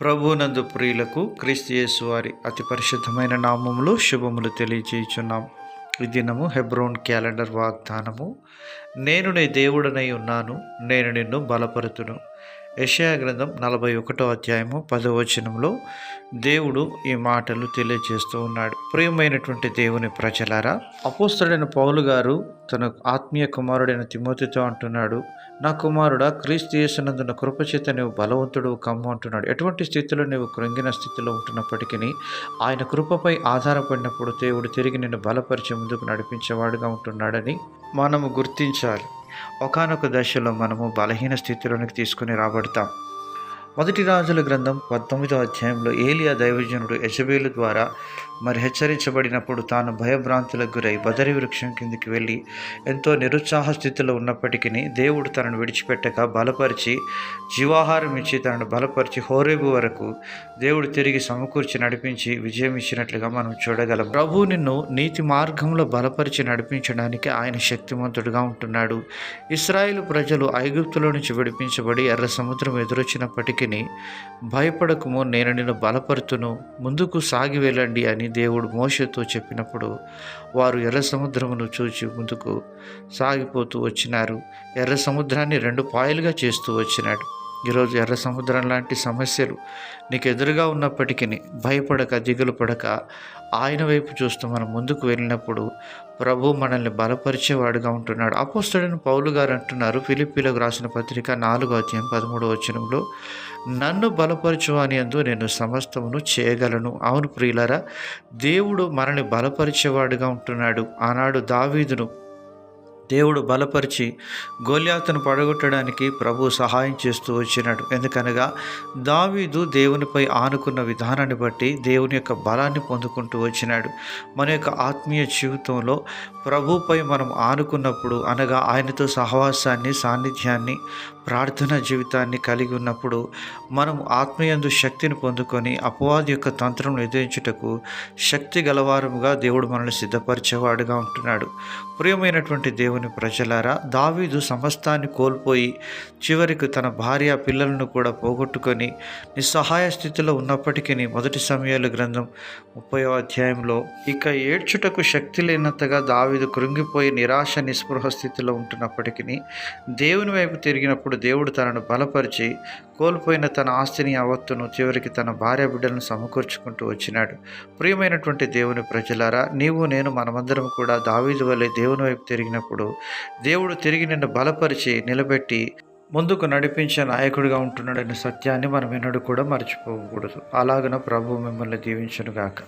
ప్రభువునందు ప్రియులకు క్రీస్తు యేసు వారి అతి పరిశుద్ధమైన నామములో శుభములు తెలియజేయుచున్నాం. ఈ దినము హెబ్రోన్ క్యాలెండర్ వాగ్దానము. నేను నీ దేవుడనై ఉన్నాను, నేను నిన్ను బలపరుతును. యెషయా గ్రంథం 41వ అధ్యాయము 10వ వచనంలో దేవుడు ఈ మాటలు తెలియజేస్తూ ఉన్నాడు. ప్రియమైనటువంటి దేవుని ప్రజలారా, అపోస్తలుడైన పౌలు గారు తన ఆత్మీయ కుమారుడైన తిమోతితో అంటున్నాడు, నా కుమారుడా, క్రీస్తు యేసునందున కృపచేత నీవు బలవంతుడు కమ్ము అంటున్నాడు. ఎటువంటి స్థితిలో నీవు కృంగిన స్థితిలో ఉంటున్నప్పటికీ ఆయన కృపపై ఆధారపడినప్పుడు దేవుడు తిరిగి నిన్ను బలపరిచి ముందుకు నడిపించేవాడుగా ఉంటున్నాడని మనము గుర్తించాలి. ఒకానొక దశలో మనము బలహీన స్థితిలోనికి తీసుకుని రాబడతాం. మొదటి రాజుల గ్రంథం 19వ అధ్యాయంలో ఏలియా దైవజనుడు యెజబేలు ద్వారా హెచ్చరించబడినప్పుడు తాను భయభ్రాంతులకు గురై బదరి వృక్షం కిందికి వెళ్ళి ఎంతో నిరుత్సాహ స్థితిలో ఉన్నప్పటికీ దేవుడు తనను విడిచిపెట్టక బలపరిచి జీవాహారం ఇచ్చి తనను బలపరిచి హోరేబు వరకు దేవుడు తిరిగి సమకూర్చి నడిపించి విజయం ఇచ్చినట్లుగా మనం చూడగలం. ప్రభువు నిన్ను నీతి మార్గంలో బలపరిచి నడిపించడానికి ఆయన శక్తిమంతుడుగా ఉంటున్నాడు. ఇశ్రాయేలు ప్రజలు ఐగుప్తులో నుంచి విడిపించబడి ఎర్ర సముద్రం ఎదురొచ్చినప్పటికీ భయపడకము, నేను నిన్ను బలపరుతును, ముందుకు సాగి వెళ్ళండి అని దేవుడు మోషేతో చెప్పినప్పుడు వారు ఎర్ర సముద్రమును చూచి ముందుకు సాగిపోతూ వచ్చినారు. ఎర్ర సముద్రాన్ని 2 పాయలుగా చేస్తూ వచ్చినాడు. ఈరోజు ఎర్ర సముద్రం లాంటి సమస్యలు నీకు ఎదురుగా ఉన్నప్పటికీ భయపడక, దిగులు పడక, ఆయన వైపు చూస్తూ మనం ముందుకు వెళ్ళినప్పుడు ప్రభు మనల్ని బలపరిచేవాడుగా ఉంటున్నాడు. అపోస్తలుడైన పౌలు గారు అంటున్నారు, ఫిలిప్పీలకు రాసిన పత్రిక 4వ అధ్యాయం 13వ వచనంలో, నన్ను బలపరచు అని యందు నేను సమస్తమును చేయగలను. అవును ప్రియులారా, దేవుడు మనల్ని బలపరిచేవాడుగా ఉంటున్నాడు. ఆనాడు దావీదును దేవుడు బలపరిచి గొల్యాతును పడగొట్టడానికి ప్రభు సహాయం చేస్తూ వచ్చినాడు. ఎందుకనగా దావీదు దేవునిపై ఆనుకున్న విధానాన్ని బట్టి దేవుని యొక్క బలాన్ని పొందుకుంటూ వచ్చినాడు. మన యొక్క ఆత్మీయ జీవితంలో ప్రభుపై మనం ఆనుకున్నప్పుడు, అనగా ఆయనతో సహవాసాన్ని, సాన్నిధ్యాన్ని, ప్రార్థనా జీవితాన్ని కలిగి ఉన్నప్పుడు మనం ఆత్మీయందు శక్తిని పొందుకొని అపవాది యొక్క తంత్రం ఎదిరించుటకు శక్తి గలవారముగా దేవుడు మనల్ని సిద్ధపరిచేవాడుగా ఉంటున్నాడు. ప్రియమైనటువంటి దేవుని ప్రజలారా, దావీదు సమస్తాన్ని కోల్పోయి చివరికి తన భార్య పిల్లలను కూడా పోగొట్టుకొని నిస్సహాయ స్థితిలో ఉన్నప్పటికీ మొదటి సమూయేలు గ్రంథం 30వ అధ్యాయంలో ఇక ఏడ్చుటకు శక్తి లేనంతగా దావీదు కృంగిపోయి నిరాశ నిస్పృహ స్థితిలో ఉంటున్నప్పటికీ దేవుని వైపు తిరిగినప్పుడు దేవుడు తనను బలపరిచి కోల్పోయిన తన ఆస్తిని అవత్తును చివరికి తన భార్య బిడ్డలను సమకూర్చుకుంటూ వచ్చినాడు. ప్రియమైనటువంటి దేవుని ప్రజలారా, నీవు నేను మనమందరం కూడా దావీదు వలె దేవుని వైపు తిరిగినప్పుడు దేవుడు తిరిగి నిన్ను బలపరిచి నిలబెట్టి ముందుకు నడిపించే నాయకుడిగా ఉంటున్నాడనే సత్యాన్ని మనం ఎన్నడూ కూడా మర్చిపోకూడదు. అలాగన ప్రభు మిమ్మల్ని దీవించునుగాక.